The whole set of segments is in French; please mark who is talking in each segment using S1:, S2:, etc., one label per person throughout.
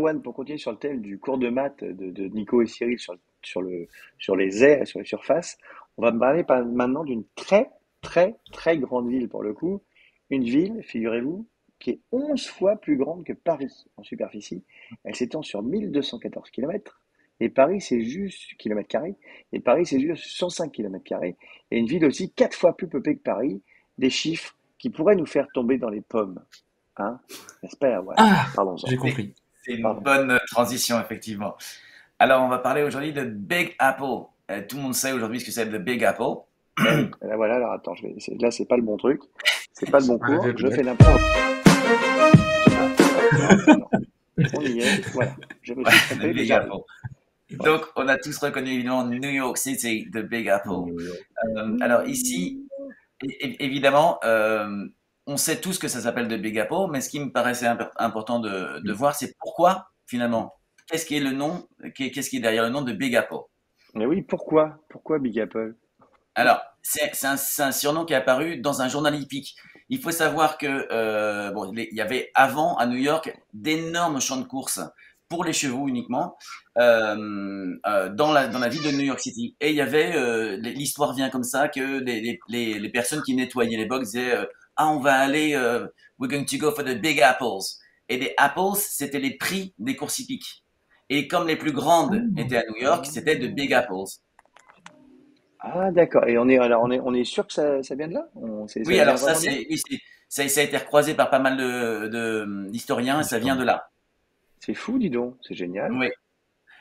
S1: Erwan, pour continuer sur le thème du cours de maths de Nico et Cyril sur sur les airs, sur les surfaces, on va me parler maintenant d'une très, très, très grande ville pour le coup. Une ville, figurez-vous, qui est 11 fois plus grande que Paris en superficie. Elle s'étend sur 1214 kilomètres. Et Paris, c'est juste kilomètres carrés. Et Paris, c'est juste 105 kilomètres carrés. Et une ville aussi 4 fois plus peuplée que Paris. Des chiffres qui pourraient nous faire tomber dans les pommes. Hein? N'est-ce pas, Erwan?
S2: Ah,
S1: Parlons-en.
S2: j'ai compris.
S3: C'est une
S1: Pardon.
S3: bonne transition, effectivement. Alors, on va parler aujourd'hui de Big Apple. Tout le monde sait aujourd'hui ce que c'est le Big Apple.
S1: Eh oui, là voilà, alors attends, là c'est pas le bon truc, c'est pas le bon
S2: Voilà,
S1: cours, je
S2: blague.
S1: fais n'importe quoi. Non, on y est, voilà, je me suis
S3: Le
S1: trompé, mais
S3: Big
S1: j'arrive.
S3: Apple.
S1: Voilà.
S3: Donc, on a tous reconnu évidemment New York City, the Big Apple. Alors ici, évidemment, on sait tous que ça s'appelle de Big Apple, mais ce qui me paraissait important de voir, c'est pourquoi finalement. Qu'est-ce qui est le nom, qu'est-ce qui est derrière le nom de Big Apple?
S1: Mais oui, pourquoi? Pourquoi Big Apple?
S3: Alors, c'est un surnom qui est apparu dans un journal hippique. Il faut savoir que bon, il y avait avant à New York d'énormes champs de course pour les chevaux uniquement dans la ville de New York City. Et il y avait l'histoire vient comme ça que les personnes qui nettoyaient les box disaient ah on va aller we're going to go for the big apples. Et les apples c'était les prix des courses hippiques. Et comme les plus grandes étaient à New York, c'était de big apples.
S1: Ah d'accord, et on est sûr que ça vient de là? Ça
S3: Oui,
S1: vient
S3: alors ça,
S1: vraiment de là?
S3: ça a été recroisé par pas mal d'historiens et ça vient de là.
S1: C'est fou, dis donc, c'est génial.
S3: Oui.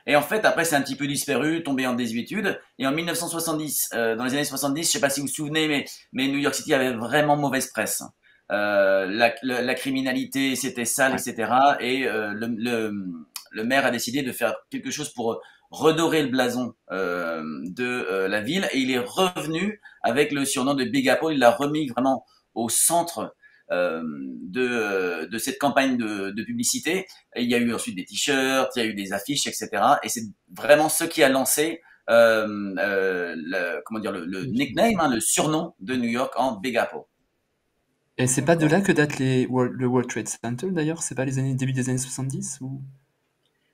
S3: Et en fait, après, c'est un petit peu disparu, tombé en désuétude. Et en 1970, dans les années 70, je sais pas si vous vous souvenez, mais New York City avait vraiment mauvaise presse. La criminalité, c'était sale,
S1: Ouais.
S3: etc. Et le maire a décidé de faire quelque chose pour redorer le blason de la ville. Et il est revenu avec le surnom de Big Apple. Il l'a remis vraiment au centre de cette campagne de publicité. Et il y a eu ensuite des t-shirts, il y a eu des affiches, etc. Et c'est vraiment ce qui a lancé comment dire, le nickname, hein, le surnom de New York en Big Apple.
S2: Et c'est pas de
S1: D'accord.
S2: là que date le World Trade Center d'ailleurs? C'est pas les années, début des années 70 ou...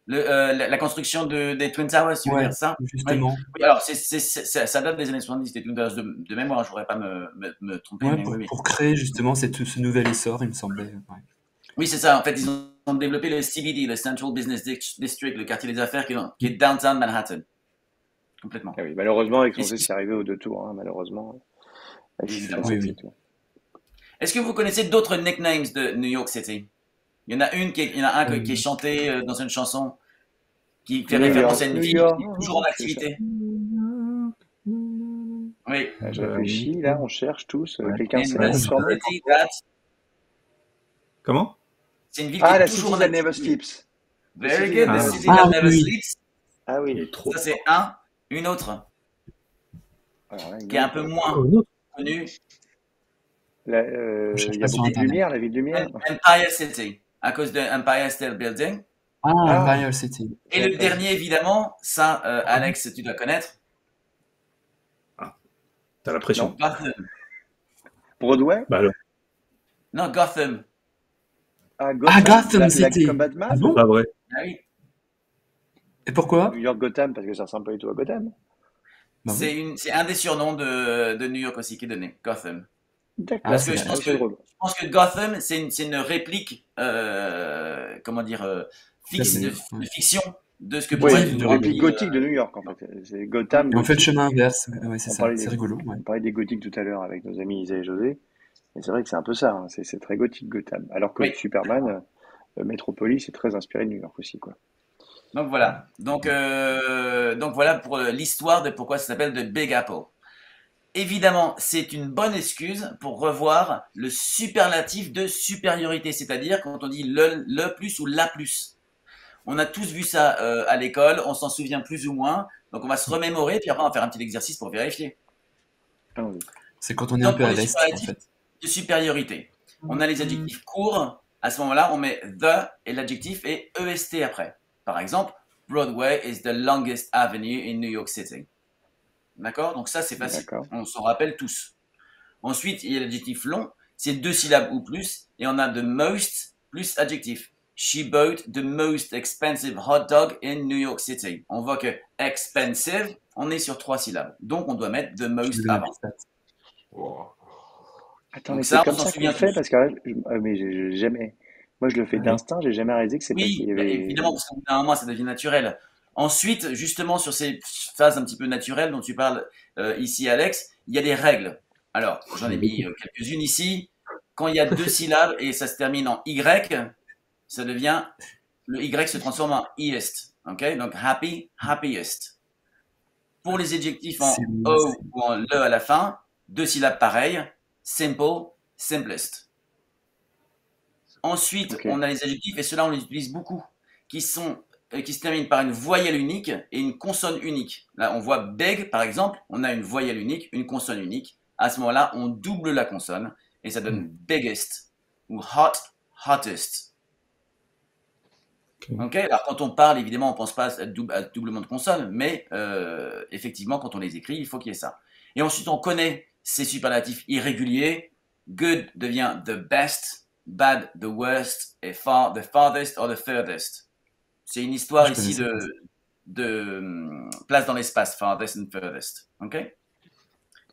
S3: La construction des Twin Towers, tu veux
S2: Ouais,
S3: dire ça? Oui.
S2: justement.
S3: Oui, alors ça date des années 70, des Twin Towers de mémoire, je ne voudrais pas me tromper,
S2: Ouais,
S3: mais oui, oui.
S2: pour créer justement ce nouvel essor, il me semblait. Ouais.
S3: Oui, c'est ça. En fait, ils ont développé le CBD, le Central Business District, le quartier des affaires qui est downtown Manhattan, complètement.
S1: Ah oui, malheureusement, avec
S3: Et
S1: son geste, c'est arrivé aux deux tours, hein, malheureusement. La
S3: évidemment.
S1: chiffresse,
S2: Oui, oui.
S1: etc.
S3: Est-ce que vous connaissez d'autres nicknames de New York City? Il y en a un qui est
S2: Euh,
S3: chanté dans une chanson qui fait
S1: New
S3: référence
S1: York,
S3: à une
S1: New
S3: ville
S1: York,
S3: qui est toujours en
S1: c'est ça.
S3: activité. Oui.
S1: Ah, je réfléchis, là, on cherche tous.
S2: ouais.
S1: Quelqu'un
S3: And
S1: sait là,
S3: the
S1: il me semble.
S3: city that...
S4: Comment?
S3: C'est une ville qui
S1: Ah,
S3: est
S1: la
S3: toujours
S1: City
S3: en
S1: That Never
S3: activité.
S1: Sleeps. The
S3: Very
S1: City That
S3: good. The
S1: Never
S4: Ah,
S3: city
S1: Sleeps.
S3: that
S2: Ah
S3: never
S2: oui,
S3: sleeps.
S1: Ah
S4: il
S1: oui.
S4: est trop
S3: Ça, c'est
S4: fort.
S3: une autre
S1: Alors là, une
S3: qui est un
S1: autre.
S3: peu moins
S4: Encore une autre?
S3: connue.
S1: Là,
S2: je cherche
S1: il y
S2: pas
S1: a
S2: sur
S1: beaucoup de
S2: Internet.
S1: lumière, la ville de lumière.
S3: Empire City, à cause de Empire State Building.
S2: Ah,
S1: Ah,
S2: Empire City.
S3: Et le dernier, évidemment, ça, Alex, tu dois connaître.
S4: Ah, t'as la pression.
S1: non.
S3: Gotham.
S1: Broadway?
S4: Bah alors,
S3: Non, Gotham.
S1: Ah,
S2: Ah,
S1: Gotham?
S2: Gotham
S1: Comme
S2: City. Ah
S1: Batman?
S4: c'est
S2: bon?
S4: pas vrai.
S3: Ah oui.
S2: Et pourquoi?
S1: New York Gotham, parce que ça ressemble pas du tout à Gotham.
S2: Bah oui.
S3: C'est un des surnoms de New York aussi qui est donné, Gotham.
S2: Ah,
S3: Parce
S1: D'accord.
S3: que
S2: c'est...
S1: Ah oui, c'est drôle.
S3: je pense que Gotham, c'est une réplique, comment dire, fixe,
S2: Classé.
S3: de
S2: Ouais.
S3: fiction de ce que
S1: Oui,
S3: pourrait
S2: Ouais,
S3: être
S1: une
S3: une
S2: de
S3: grande
S1: réplique
S2: rigolo.
S3: ville.
S1: gothique de New York, en fait. C'est Gotham
S2: Et on fait le
S1: gothique.
S2: chemin inverse. Ouais, c'est
S1: On
S2: ça.
S1: parlait
S2: C'est
S1: des,
S2: rigolo. Ouais.
S1: on parlait des gothiques tout à l'heure avec nos amis Isa et José. Et c'est vrai que c'est un peu ça, hein. C'est très gothique Gotham. Alors que
S3: Oui.
S1: Superman, Metropolis, est très inspiré de New York aussi, quoi.
S3: Donc voilà. Donc voilà pour l'histoire de pourquoi ça s'appelle The Big Apple. Évidemment, c'est une bonne excuse pour revoir le superlatif de supériorité, c'est-à-dire quand on dit le plus ou la plus. On a tous vu ça à l'école, on s'en souvient plus ou moins, donc on va se remémorer, puis après on va faire un petit exercice pour vérifier.
S1: Allons-y.
S2: C'est quand on est un
S3: Donc
S2: peu
S3: pour
S2: à
S3: les
S2: l'est, en
S3: superlatifs
S2: fait.
S3: de supériorité, on a les adjectifs courts, à ce moment-là on met the et l'adjectif et est après. Par exemple, Broadway is the longest avenue in New York City. D'accord? Donc ça c'est facile,
S1: D'accord.
S3: on s'en rappelle tous. Ensuite, il y a l'adjectif long, c'est 2 syllabes ou plus, et on a the most plus adjectif. she bought the most expensive hot dog in New York City. On voit que expensive, on est sur 3 syllabes. Donc, on doit mettre the
S2: Je
S3: most
S2: vais donner
S3: avant.
S2: des stats.
S4: Wow.
S1: Attends,
S3: Donc
S1: mais
S3: ça,
S1: c'est
S3: on
S1: comme
S3: s'en
S1: ça qu'on
S3: souvient
S1: le fait
S3: tous.
S1: parce que là, mais j'ai jamais. Moi, je le fais
S2: Ah oui.
S1: d'instinct. J'ai jamais réalisé que c'est pas qu'il
S3: Oui,
S1: y avait.
S3: évidemment, parce qu'au bout d'un moment, ça devient naturel. Ensuite, justement, sur ces phases un petit peu naturelles dont tu parles ici, Alex, il y a des règles. Alors, j'en ai mis quelques-unes ici. Quand il y a 2 syllabes et ça se termine en Y, ça devient, le Y se transforme en iest. Ok? Donc, happy, happiest. Pour les adjectifs en
S2: C'est
S3: O ou en le à la fin, 2 syllabes pareilles. Simple, simplest. Ensuite,
S1: Ok.
S3: on a les adjectifs, et ceux-là, on les utilise beaucoup, qui se terminent par une voyelle unique et une consonne unique. Là, on voit big, par exemple, on a une voyelle unique, une consonne unique. À ce moment-là, on double la consonne et ça donne biggest ou hot, hottest.
S4: Ok.
S3: Ok. Alors, quand on parle, évidemment, on ne pense pas à doublement de consonnes, mais effectivement, quand on les écrit, il faut qu'il y ait ça. Et ensuite, on connaît ces superlatifs irréguliers. Good devient the best, bad the worst, et far the farthest or the furthest. C'est une histoire
S2: Je
S3: ici
S2: connaissais
S3: de place dans l'espace, farthest and furthest. Ok.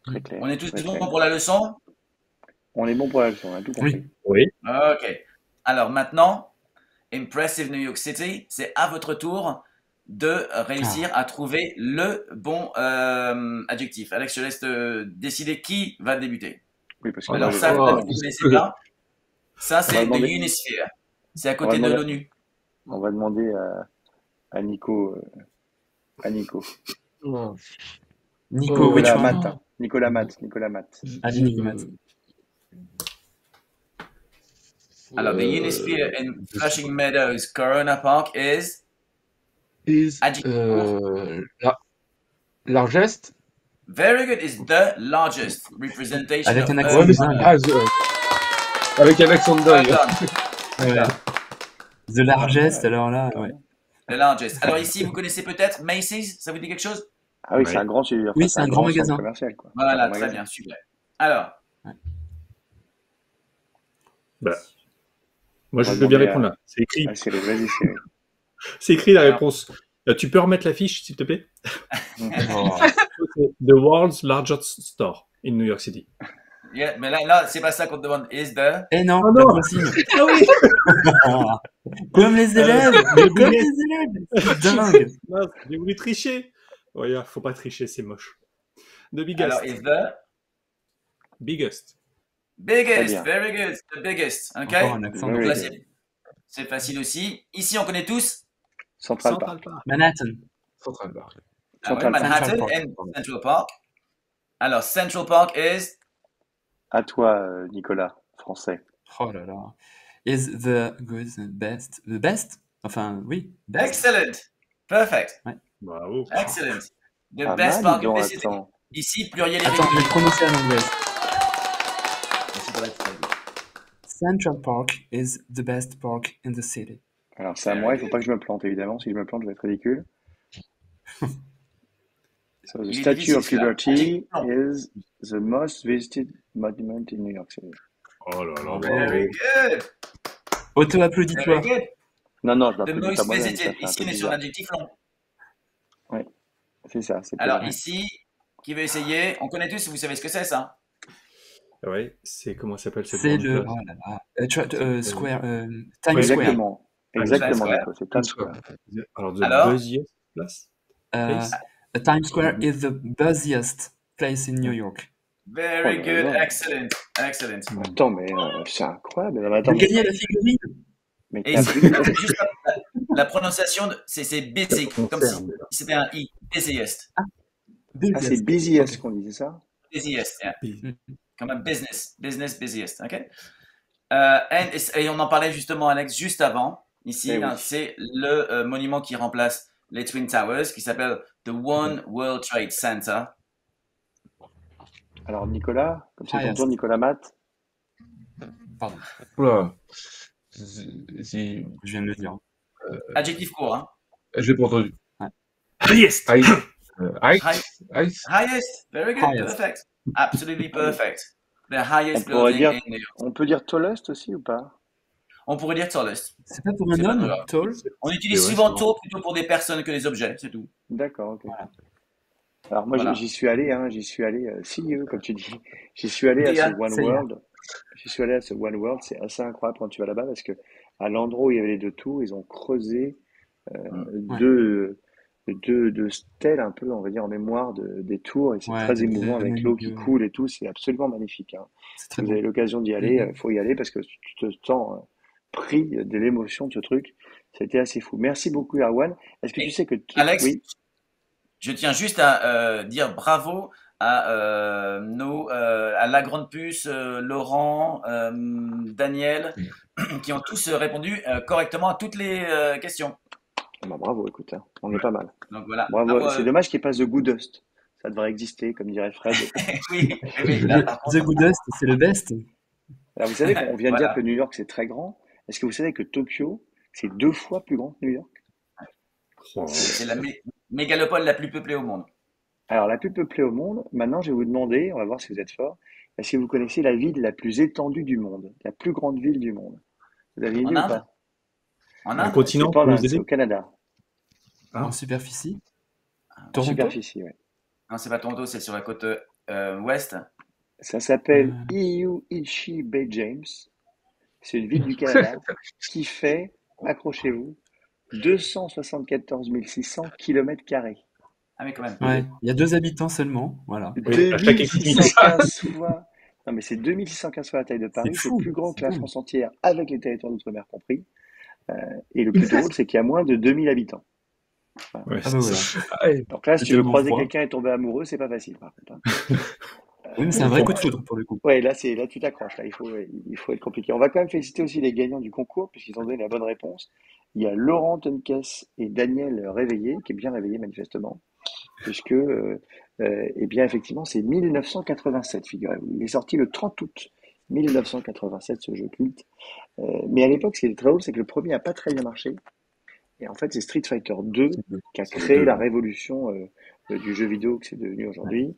S1: Très clair.
S3: On est tous
S1: très
S3: bons
S1: clair.
S3: pour la leçon?
S1: On est bon pour la leçon. On a tout compris.
S2: Oui.
S4: Oui.
S3: Ok. Alors maintenant, Impressive New York City, c'est à votre tour de réussir à trouver le bon adjectif. Alex, je te laisse décider qui va débuter.
S1: Oui, parce que
S4: Oh
S3: Alors
S1: moi,
S3: ça,
S1: j'ai-
S3: peut-être
S4: non.
S3: que vous ne connaissez pas. Ça,
S1: On va
S3: c'est the
S1: demander-
S3: Unisphere. C'est à
S1: on
S3: côté
S1: va
S3: de
S1: demander-
S3: l'ONU.
S1: on va demander à Nico. À Nico.
S4: Non.
S2: Nico, which
S1: Nicolas
S2: one?
S1: Matt. hein. Nicolas Matt. Nicolas Matt.
S2: Allez, Nico Matt.
S3: Alors, the Unisphere in Flushing Meadows, Corona Park is adjective.
S5: Largest.
S3: Very good. Is the largest representation
S2: Avec
S3: of
S2: un
S3: Earth.
S2: accent dingue.
S5: Avec un accent de
S3: Well
S5: dingue.
S3: done.
S2: Ouais. The largest, alors là, ouais.
S3: The largest. Alors ici, vous connaissez peut-être Macy's, ça vous dit quelque chose?
S1: Ah oui,
S4: Ouais.
S1: c'est un grand sujet.
S2: Oui, c'est un grand
S1: centre
S2: magasin.
S1: commercial, quoi.
S3: Voilà,
S1: C'est un grand
S3: très
S1: magasin.
S3: bien, super. Alors,
S4: Bah, moi, je
S1: On va
S4: veux bien
S1: demander
S4: répondre là. C'est écrit.
S1: Ah, Cyril, vas-y, Cyril.
S4: C'est écrit la
S3: Alors.
S4: réponse. Tu peux remettre la fiche, s'il te plaît?
S2: Oh.
S4: The world's largest store in New York City.
S3: yeah, mais là, c'est pas ça qu'on te demande. Is the.
S2: Eh non,
S4: Oh
S2: la
S4: non.
S2: consigne.
S4: Ah oui.
S2: Comme les élèves, mais comme les élèves. C'est dingue.
S4: Mince, j'ai voulu tricher. Ouais, faut pas tricher, c'est moche. The biggest.
S3: Alors, is the
S4: Biggest.
S3: biggest.
S1: bien.
S3: Very good. The biggest. Ok.
S2: Encore un accent.
S1: Very
S3: Donc là,
S1: good.
S3: c'est facile aussi. Ici, on connaît tous.
S1: Central Park.
S4: Park.
S2: Manhattan.
S5: Central Park.
S3: Ah ouais,
S1: Central Park.
S3: Manhattan
S2: Central Park.
S3: and Central Park. Alors, Central Park is.
S1: À toi, Nicolas, français.
S2: Oh là là. Is the good, the best? Enfin, oui, best.
S3: Excellent. Perfect.
S4: Bravo.
S3: Excellent. The
S1: Pas
S3: best
S1: mal,
S3: park
S1: dis
S3: in
S1: donc,
S3: the city.
S1: attends.
S3: Ici, pluriel
S2: Attends, je vais
S3: irrégulier.
S2: le prononcer à l'anglaise.
S3: Merci pour la petite.
S2: Central Park is the best park in the city.
S1: Alors, c'est à moi, il faut pas que je me plante, évidemment. Si je me plante, je vais être ridicule. So, the
S3: Il est
S1: Statue
S3: difficile,
S1: of
S3: celui-là.
S1: Liberty
S3: Non.
S1: is the most visited monument in New York City.
S4: Oh là là,
S3: Very
S4: bravo.
S3: good.
S2: Auto-applaudis-toi.
S3: Very good.
S1: Non, non, je
S3: The
S1: m'applaudis pas
S3: most
S1: moi-même, ça
S3: visited.
S1: fait un
S3: Ici,
S1: peu
S3: on est sur
S1: bizarre.
S3: l'adjectif long.
S1: C'est ça, c'est
S3: Alors
S1: pas-
S3: ici, qui veut essayer? On connaît tous, vous savez ce que c'est ça?
S4: Ouais, c'est comment s'appelle cette
S2: C'est
S4: grande
S2: le
S4: place?
S2: oh là là. Square, Times Square.
S1: Exactement. Exactement,
S3: Square.
S1: Nico, c'est Times Square.
S4: Alors, the
S3: Alors
S4: busiest place? Place?
S2: Times Square is the busiest place in New York.
S3: Very
S1: Oh là
S3: good,
S1: là.
S3: excellent, excellent.
S1: Attends, mais c'est incroyable. Mais attends,
S2: J'ai gagné la figurine.
S1: mais
S3: Et
S1: t'as
S3: c'est
S1: vu-
S3: juste la prononciation, c'est busy, comme si c'était un i, busiest,
S1: Ah, c'est busiest
S2: Ok.
S1: qu'on dit, c'est ça?
S3: busiest, yeah.
S2: Mm.
S3: Comme un business, busiest, ok? Et on en parlait justement, Alex, juste avant. Ici,
S1: Eh oui.
S3: hein, c'est le monument qui remplace les Twin Towers, qui s'appelle The One World Trade Center.
S1: Alors, Nicolas, comme c'est ton
S2: Highest.
S1: tour, Nicolas Matt.
S2: Pardon,
S5: Oula.
S2: je viens de le dire.
S3: Adjectif court, hein?
S5: J'ai pas entendu.
S4: Highest!
S5: Ice.
S3: High-
S5: Ice.
S3: Highest, very good,
S2: Highest.
S3: perfect, absolutely perfect. The highest
S1: On pourrait
S3: building
S1: dire-
S3: in New York.
S1: On peut dire tallest aussi ou pas?
S3: On pourrait dire tallest.
S2: C'est pas pour un
S3: C'est pas
S2: homme,
S3: très grave.
S2: tall?
S3: On utilise
S4: vrai,
S3: souvent
S4: c'est
S3: tall plutôt pour des personnes que des objets, c'est tout.
S1: D'accord, ok.
S2: Voilà.
S1: Alors moi,
S3: Voilà.
S1: j'y suis allé, hein, CEO, comme tu dis. J'y suis allé à ce
S3: Déjà,
S1: One
S2: ça y est.
S1: World. J'y suis allé à ce One World. C'est assez incroyable quand tu vas là-bas parce que à l'endroit où il y avait les deux tours, ils ont creusé
S2: Ouais.
S1: deux stèles un peu, on va dire, en mémoire des tours et c'est
S2: Ouais,
S1: très émouvant avec l'eau qui
S2: Malibu, ouais.
S1: coule et tout. C'est absolument magnifique, hein.
S2: C'est
S1: Si
S2: très
S1: vous
S2: beau.
S1: avez l'occasion d'y aller,
S2: Mhm.
S1: faut y aller parce que tu te sens pris de l'émotion de ce truc. C'était assez fou. Merci beaucoup, Erwan. Est-ce que tu
S3: Et
S1: sais que
S3: Alex,
S1: oui,
S3: je tiens juste à dire bravo à à la Grande Puce, Laurent, Daniel, qui ont tous répondu correctement à toutes les questions.
S1: bah, bravo, écoute, hein, on est pas mal.
S3: Donc voilà, bravo
S1: Bravo.
S3: à
S1: C'est
S3: eux.
S1: dommage qu'il passe The Good Dust. Ça devrait exister, comme dirait Fred.
S3: Oui, oui, là par
S2: The
S3: contre,
S2: Goodest, c'est le best.
S1: Alors, vous savez qu'on vient de dire que
S3: voilà.
S1: New York, c'est très grand. Est-ce que vous savez que Tokyo, c'est 2 fois plus grand que New York?
S4: Oh,
S3: C'est la mégalopole la plus peuplée au monde.
S1: Alors, la plus peuplée au monde, maintenant, je vais vous demander, on va voir si vous êtes fort, est-ce que vous connaissez la ville la plus étendue du monde, la plus grande ville du monde? Vous avez une
S3: En
S1: idée ou
S3: Inde?
S1: pas?
S3: En
S4: un
S3: Inde?
S1: C'est
S4: continent,
S1: pas en
S4: pour nous
S1: Inde, c'est
S4: aider?
S1: au Canada,
S2: En
S4: Ah,
S2: superficie.
S1: en
S2: Toronto?
S1: superficie, ouais.
S3: Non, c'est pas Toronto, c'est sur la côte ouest.
S1: Ça s'appelle
S2: Euh,
S1: Iichi Bay James. C'est une ville du Canada qui fait, accrochez-vous, 274 600 km².
S3: Ah, mais quand même.
S2: ouais, il y a 2 habitants seulement, voilà.
S4: oui, hashtag extimité.
S1: 2615 fois. Non, mais c'est 2615 fois la taille de
S2: C'est
S1: Paris. C'est
S2: fou,
S1: plus grand
S2: c'est
S1: que la
S2: dingue.
S1: France entière, avec les territoires d'outre-mer compris. Et le plus drôle, c'est qu'il y a moins de 2000 habitants. Voilà.
S4: Ouais,
S2: Ah bah
S4: c'est
S2: voilà.
S4: ça. Ah, ouais.
S1: Donc là, si tu
S4: C'était
S1: veux
S4: bon
S1: croiser
S4: froid.
S1: quelqu'un et tomber amoureux, c'est pas facile, par contre, hein.
S2: Oui, mais c'est un vrai coup de foudre pour le coup.
S1: Ouais, là, tu t'accroches. Là, il faut être compliqué. On va quand même féliciter aussi les gagnants du concours, puisqu'ils ont donné la bonne réponse. Il y a Laurent Tenkes et Daniel Réveillé, qui est bien réveillé manifestement, puisque, eh bien, effectivement, c'est 1987, figurez-vous. Il est sorti le 30 août 1987, ce jeu culte. Mais à l'époque, ce qui est très drôle, c'est que le premier n'a pas très bien marché. Et en fait, c'est Street Fighter 2 qui a
S4: C'est le
S1: créé
S4: 2,
S1: la
S4: là.
S1: révolution du jeu vidéo que c'est devenu aujourd'hui.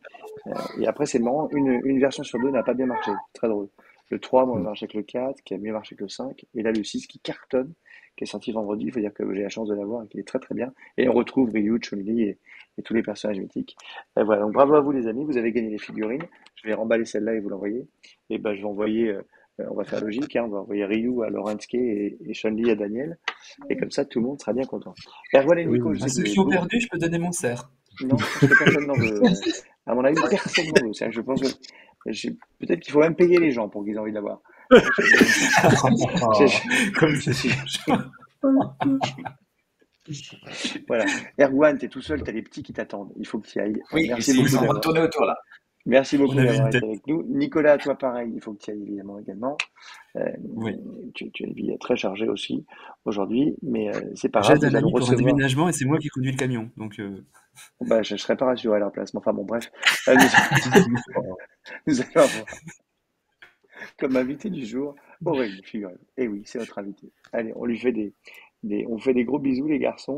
S1: Et après, c'est marrant, une version sur deux n'a pas bien marché. Très drôle. Le 3 a moins marché que le 4, qui a mieux marché que le 5. Et là, le 6 qui cartonne, qui est sorti vendredi. Il faut dire que j'ai la chance de l'avoir et qu'il est très très bien. Et on retrouve Ryu, Chun-Li et tous les personnages mythiques. Et voilà, donc bravo à vous les amis, vous avez gagné les figurines. Je vais remballer celle-là et vous l'envoyer. Et ben, je vais envoyer, on va faire logique, hein, on va envoyer Ryu à Laurentske et Chun-Li à Daniel. Et comme ça, tout le monde sera bien content. Erwan et
S4: Oui,
S1: Nico, je
S2: À
S1: sais que
S2: ceux
S1: vous avez
S2: qui ont
S1: beaucoup.
S2: perdu, je peux donner mon cerf.
S1: Non, je pense que personne n'en veut. À mon avis, personne n'en veut. C'est-à-dire que je pense que peut-être qu'il faut même payer les gens pour qu'ils aient envie de l'avoir.
S2: Comme
S1: Je
S2: c'est
S1: suis.
S2: fou.
S1: Voilà. Erwan, t'es tout seul, t'as les petits qui t'attendent. Il faut que tu y ailles.
S3: Oui,
S1: Merci
S3: ils
S1: beaucoup
S3: sont en train de
S1: d'avoir.
S3: tourner autour là.
S1: Merci
S2: On
S1: beaucoup
S2: avait
S1: d'avoir
S2: une
S1: été
S2: tête.
S1: avec nous. Nicolas, toi pareil, il faut que tu y ailles évidemment également. Euh,
S2: Oui.
S1: tu as une vie très chargée aussi aujourd'hui, mais c'est pas grave,
S2: J'aide un
S1: nous allons
S2: ami pour un
S1: recevoir.
S2: déménagement et c'est moi qui conduis le camion. Donc,
S1: Bah, je ne serais pas rassuré à leur place, mais enfin bon, bref. Nous allons avoir comme invité du jour Aurélie, figurez-vous. Et oui, c'est notre invité. Allez, on lui fait on fait des gros bisous, les garçons.